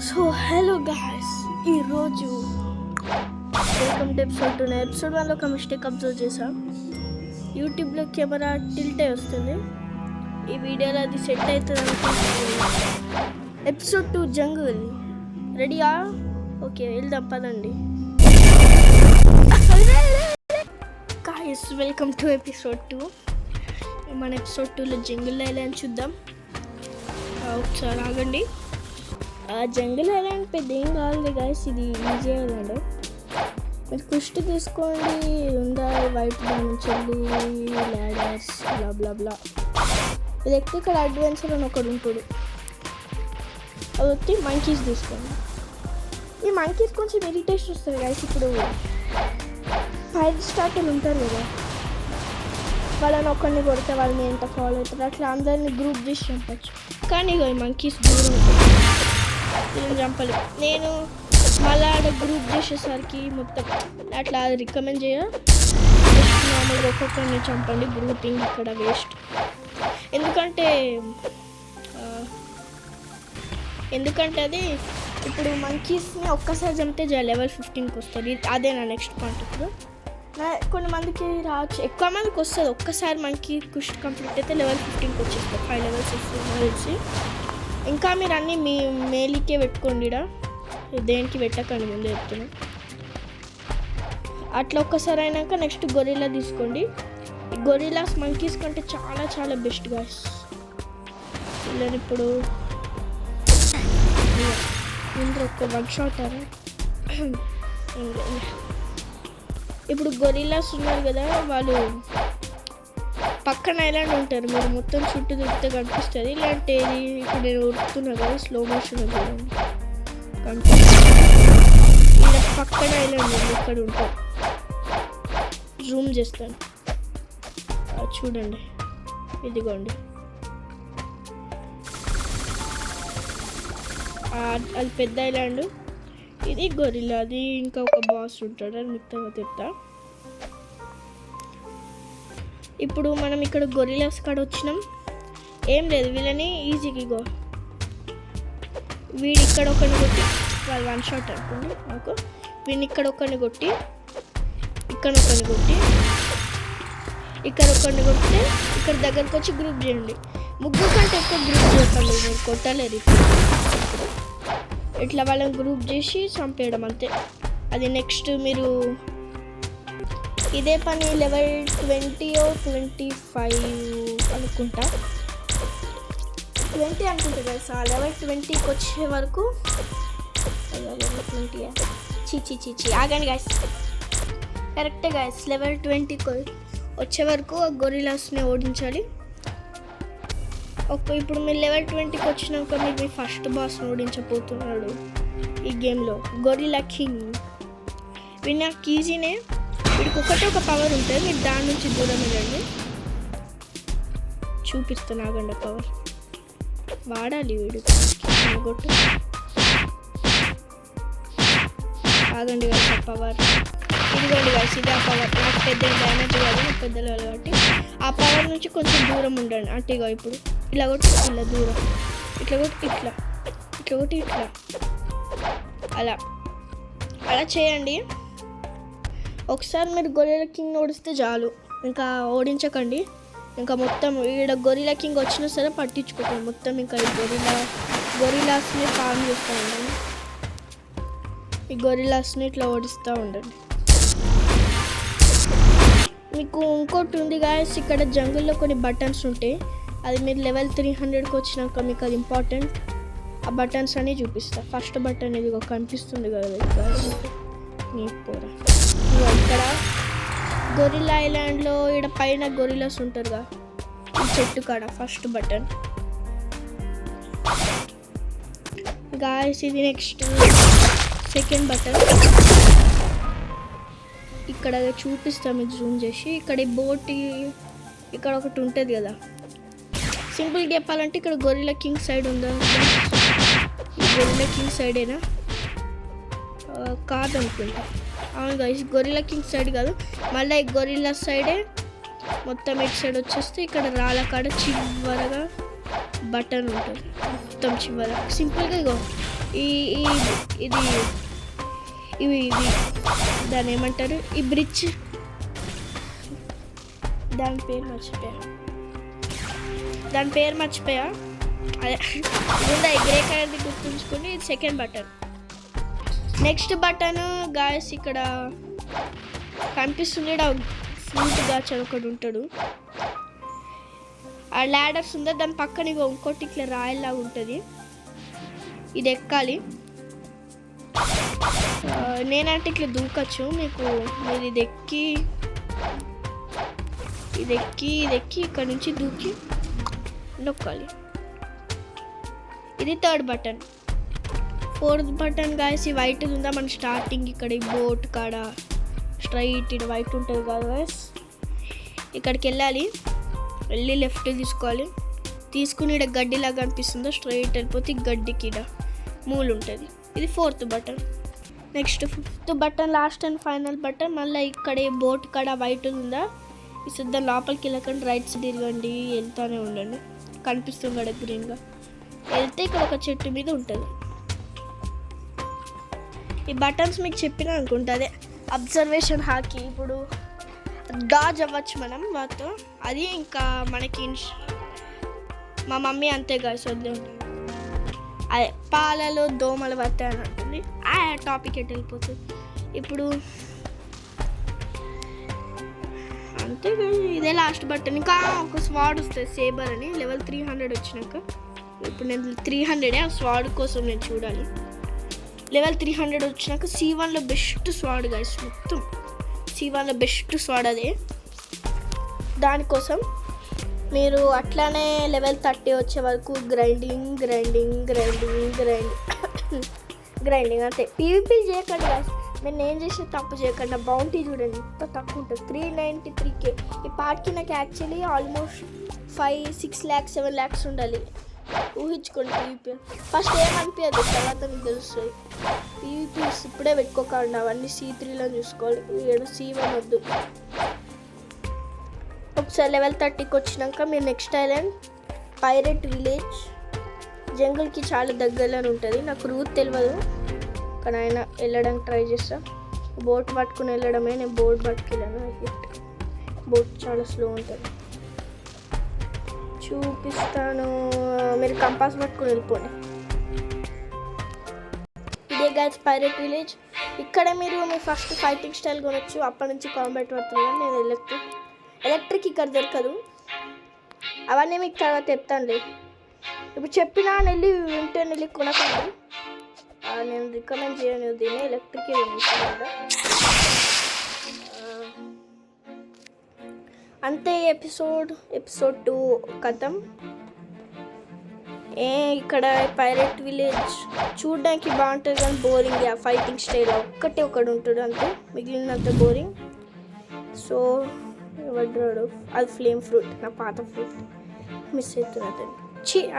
So hello guys, ఈరోజు welcome to episode 1లో ఒక mistake observe చేసా. యూట్యూబ్లో కెమెరా టిల్టే వస్తుంది. ఈ వీడియోలో అది సెట్ అవుతుంది అనుకుంటున్నాను. ఎపిసోడ్ 2 జంగుల్ రెడీయా? ఓకే, వెళ్దాం పదండి. Guys, welcome to episode 2. మన ఎపిసోడ్ 2లో జంగుల్ ఐలాండ్ చూద్దాం. ఒకసారి ఆగండి. జంగిల్ ఐలాండ్ పెద్ద ఏం కావాలి గాయస్, ఇది ఈజీ ఐలాండ్. మీరు కుష్టి తీసుకోండి, ఉందా వైట్ నుంచి ల్యాడర్స్ బ్లా బ్లా బ్లా. ఇది ఎలక్ట్రికల్ అడ్వెంచర్ అని ఒకడు ఉంటాడు, అది వచ్చి మంకీస్ తీసుకోండి. ఈ మంకీస్ కొంచెం ఇరిటేషన్ వస్తుంది గాయస్. ఇప్పుడు 5 స్టార్టర్లు ఉంటారు కదా, వాళ్ళని ఒకరిని కొడితే వాళ్ళని ఎంత ఫాలో అవుతారు, అట్లా అందరినీ గ్రూప్ చేసి చంపచ్చు. కానీ ఇక ఈ మంకీస్ దూరం దీన్ని చంపాలి. నేను మళ్ళీ ఆడ గ్రూప్ చేసేసరికి మొత్తం అట్లా రికమెండ్ చేయ. మామూలుగా ఒక్కొక్కరిని చంపండి, గ్రూపింగ్ ఇక్కడ వేస్ట్. ఎందుకంటే అది ఇప్పుడు మంకీస్ని ఒక్కసారి చంపితే లెవెల్ 15కి వస్తుంది. అదే నా నెక్స్ట్ పాయింట్. ఇప్పుడు కొంతమందికి రావచ్చు, ఎక్కువ మందికి వస్తుంది. ఒక్కసారి మనకి కుష్టి కంప్లీట్ అయితే లెవెల్ 15కి వచ్చేస్తుంది. 5 లెవెల్స్ వస్తుంది తెలిసి. ఇంకా మీరు అన్నీ మీ మేలికే పెట్టుకోండి, దేనికి పెట్టకండి, ముందు చెప్తున్నాను. అట్లా ఒక్కసారి అయినాక నెక్స్ట్ గొరిల్లా తీసుకోండి. గొరిల్లాస్ మంకీస్ కంటే చాలా చాలా బెస్ట్ గాయ్స్. వీళ్ళని ఇప్పుడు ఇందులో ఒక 1 షాట్ అరే. ఇప్పుడు గొరిల్లాస్ ఉన్నారు కదా, వాళ్ళు పక్కన ఐలాండ్ ఉంటారు. మీరు మొత్తం చుట్టూ తిరిగితే కనిపిస్తుంది. ఇలాంటి ఇప్పుడు నేను ఉడుకుతున్నా కదా, స్లో మోషన్ ఇలా పక్కన ఐలాండ్ ఉంది, ఇక్కడ ఉంటారు. జూమ్ చేస్తాను, చూడండి. ఇదిగోండి, అది పెద్ద ఐలాండ్. ఇది గొరిల్లా, అది ఇంకా ఒక బాస్ ఉంటాడు, అని మిగతా చెప్తా. ఇప్పుడు మనం ఇక్కడ గొరిల్లాస్ కాడ వచ్చినాం. ఏం లేదు, వీళ్ళని ఈజీగా ఇగో వీడు ఇక్కడ ఒకరిని కొట్టి, వాళ్ళు 1 షాట్ అనుకోండి నాకు. వీడిని ఇక్కడ ఒకరిని కొట్టి, ఇక్కడ ఒకరిని కొట్టి, ఇక్కడ ఒకరిని కొడితే ఇక్కడ దగ్గరకు వచ్చి గ్రూప్ చేయండి. ముగ్గురు కంటే ఎక్కువ గ్రూప్ చేయకండి, మీరు కొట్టలేరు. ఇట్లా వాళ్ళని గ్రూప్ చేసి చంపేయడం అంతే. అది నెక్స్ట్ మీరు ఇదే పని లెవెల్ 20 or 25 అనుకుంటా, 20 అనుకుంటా కదా. ఆ లెవెల్ 20కి వచ్చే వరకు లెవెల్ 20 ఆగండి గాయస్, కరెక్టే గాయస్. లెవెల్ 20కి వచ్చే వరకు ఆ గొరిల్లాస్ని ఓడించాలి. ఇప్పుడు మీరు లెవెల్ 20కి వచ్చినాక మీరు మీ ఫస్ట్ బాస్ని ఓడించబోతున్నాడు ఈ గేమ్లో, గొరిల్లా కింగ్. వీడు నాకు ఈజీనే. వీడికి ఒక పవర్ ఉంటుంది, మీరు దాని నుంచి దూరం వెళ్ళండి. చూపిస్తాను ఆగండి, పవర్ వాడాలి వీడు. కొట్టు ఆగండి గాయస్, ఆ పవర్ ఇదిగోండి గాయస్, ఇది ఆ పవర్. నాకు పెద్ద డ్యామేజ్ కాదు, నాకు పెద్ద లెవెల్ కాబట్టి ఆ పవర్ నుంచి కొంచెం దూరం ఉండండి. అంటే ఇక ఇప్పుడు ఇలా కొట్టి ఇలా దూరం, ఇట్లా కొట్టి ఇట్లా, ఇట్లా కొట్టి ఇట్లా, అలా చేయండి. ఒకసారి మీరు గొరిల్లా కింగ్ ఓడిస్తే చాలు, ఇంకా ఓడించకండి. ఇంకా మొత్తం ఈడ గొరిల్లా కింగ్ వచ్చినా సరే పట్టించుకోకండి. మొత్తం ఇంకా ఈ గొరిల్లాస్ని ఫామ్ చేస్తూ ఉండండి. ఈ గొరిల్లాస్ని ఇట్లా ఓడిస్తూ ఉండండి. మీకు ఇంకోటి ఉంది గాయస్, ఇక్కడ జంగుల్లో కొన్ని బటన్స్ ఉంటాయి. అది మీరు లెవెల్ 300కి వచ్చినాక మీకు అది ఇంపార్టెంట్. ఆ బటన్స్ అన్నీ చూపిస్తా. ఫస్ట్ బటన్ ఇది కనిపిస్తుంది కదా, నీ పోరా. ఇక్కడ గొరిల్లా ఐలాండ్లో ఇక్కడ పైన గొరిల్లాస్ ఉంటారుగా, ఈ చెట్టు కాడ ఫస్ట్ బటన్ గాయస్. ఇది నెక్స్ట్ సెకండ్ బటన్. ఇక్కడ చూపిస్తా మీకు జూమ్ చేసి. ఇక్కడ ఈ బోట్ ఇక్కడ ఒకటి ఉంటుంది కదా. సింపుల్గా చెప్పాలంటే ఇక్కడ గొరిల్లా కింగ్ సైడ్ ఉందా, గొరిల్లా కింగ్ సైడేనా కాదు అనుకుంటా. అవును గైస్, గొరిల్లా కింగ్ సైడ్ కాదు, మళ్ళీ ఈ గొరిల్లా సైడే. మొత్తం ఇటు సైడ్ వచ్చేస్తే ఇక్కడ రాళ్ళ కాడ చివరగా బటన్ ఉంటుంది, మొత్తం చివర. సింపుల్గా ఇగో ఈ ఇది ఇవి దాన్ని ఏమంటారు, ఈ బ్రిడ్జ్, దాని పేరు మర్చిపోయా అదే ముందు గ్రే కలర్ది గుర్తుంచుకొని ఇది second button. Next button guys ఇక్కడ కనిపిస్తుంది, ఫ్రూట్ గాచర్ ఒకడు ఉంటాడు. ఆ ల్యాడర్స్ ఉందా, దాని పక్కన ఇంకోటి ఇట్లా రాయల్లాగా ఉంటుంది, ఇది ఎక్కాలి. నేనంటే ఇట్లా దూకొచ్చు, మీరు ఇది ఎక్కి ఇక్కడ నుంచి దూకి నొక్కాలి. ఇది third button. Fourth button guys ఈ వైట్ ఉందా మన స్టార్టింగ్ ఇక్కడ ఈ బోట్ కాడ స్ట్రైట్ ఇది వైట్ ఉంటుంది కదా గాయస్, ఇక్కడికి వెళ్ళి లెఫ్ట్ తీసుకోవాలి. తీసుకుని ఇక్కడ గడ్డిలాగా అనిపిస్తుందో స్ట్రైట్ వెళ్ళిపోతే ఈ గడ్డికి ఇక్కడ మూలు ఉంటుంది. ఇది fourth button. Next fifth button, last and final button. మళ్ళీ ఇక్కడ బోట్ కాడ వైట్ ఉందా, ఈ సిద్ధం లోపలికి వెళ్ళకండి, రైట్ సైడ్ తిరగండి, వెళ్తూనే ఉండండి, కనిపిస్తుంది కదా గ్రీన్గా. వెళ్తే ఇక్కడ ఒక చెట్టు మీద ఉంటుంది. ఈ బటన్స్ మీకు చెప్పిన అనుకుంటా, అదే అబ్జర్వేషన్ హాకీ. ఇప్పుడు డాజ్ అవ్వచ్చు మనం వాటితో, అది ఇంకా మనకి మా మమ్మీ అంతే గాయస్ వద్దు, అదే పాలలో దోమలు పడతాయి అని అంటుంది. ఆ టాపిక్ ఎటు వెళ్ళిపోతుంది ఇప్పుడు. అంతే ఇదే లాస్ట్ బటన్. ఇంకా ఒక స్వాడ్ వస్తుంది సేబర్ అని, లెవెల్ 300 వచ్చినాక. ఇప్పుడు నేను 300 ఆ స్వాడ్ కోసం నేను చూడాలి. లెవెల్ 300 వచ్చినాక C1లో బెస్ట్ స్వాడ్ గైస్, మొత్తం C1లో బెస్ట్ స్వాడ్ అదే. దానికోసం మీరు అట్లానే లెవెల్ 30 వచ్చే వరకు గ్రైండింగ్ అంతే. PvP చేయకండి గైస్, నేను ఏం చేసే తప్పు చేయకుండా. బౌంటీ చూడండి ఎంత తక్కువ ఉంటుంది, 393K. ఈ పార్ట్కి నాకు యాక్చువల్లీ ఆల్మోస్ట్ 5-6 lakhs 7 lakhs ఉండాలి. ఊహించుకోండి. PvP ఫస్ట్ ఏమనిపించదు, తర్వాత మీకు తెలుస్తుంది. PvP ఇప్పుడే పెట్టుకోకండి, అవన్నీ C3లో చూసుకోవాలి. 7C1 వద్దు. ఒకసారి లెవెల్ 30కి వచ్చినాక మీరు నెక్స్ట్ ఐలాండ్ పైరేట్ విలేజ్, జంగిల్కి చాలా దగ్గరలోనే ఉంటుంది. నాకు రూట్ తెలియదు కానీ ఆయన వెళ్ళడానికి ట్రై చేస్తా. బోట్ పట్టుకుని వెళ్ళడమే, నేను బోట్ పట్టుకెళ్ళాను. బోట్ చాలా స్లో ఉంటుంది, చూపిస్తాను. మీరు కంపాస్ పట్టుకుని వెళ్ళిపోండి. ఇదే గైస్ పైరేట్ విలేజ్. ఇక్కడ మీరు మీ ఫస్ట్ ఫైటింగ్ స్టైల్ కొనొచ్చు, అప్పటి నుంచి కాంబాట్ పడుతున్నాను. నేను ఎలక్ట్రిక్ ఇక్కడ దొరకదు, అవన్నీ మీకు తర్వాత చెప్తానులే. ఇప్పుడు చెప్పినా వెళ్ళి కొనకండి, నేను రికమెండ్ చేయను దీన్ని. ఎలక్ట్రిక్ అంతే. ఎపిసోడ్ 2 కథం. ఇక్కడ పైరేట్ విలేజ్ చూడడానికి బాగుంటుంది కానీ బోరింగ్. ఆ ఫైటింగ్ స్టైల్ ఒకడు ఉంటాడు అంతే, మిగిలినంత బోరింగ్. సో వడ్రాడు అది ఫ్లేమ్ ఫ్రూట్, నా పాత ఫ్రూట్ మిస్ అవుతుంది అతను.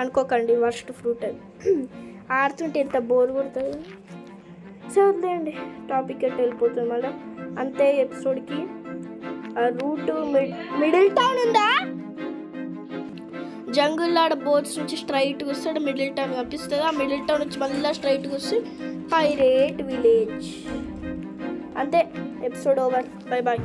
అనుకోకండి, వర్స్ట్ ఫ్రూట్ అది. ఆడుతుంటే ఎంత బోర్ కొడుతుంది. చదువులేండి, టాపిక్ ఎట్టు వెళ్ళిపోతుంది మళ్ళీ. అంతే ఎపిసోడ్కి. రూట్ మిడిల్ టౌన్ ఉందా, జంగుల్ ఆడ బోట్స్ నుంచి స్ట్రైట్గా వస్తాడు, మిడిల్ టౌన్ కనిపిస్తుంది. ఆ మిడిల్ టౌన్ నుంచి మళ్ళీ స్ట్రైట్గా వస్తే పైరేట్ విలేజ్. అంతే, ఎపిసోడ్ ఓవర్. Bye bye.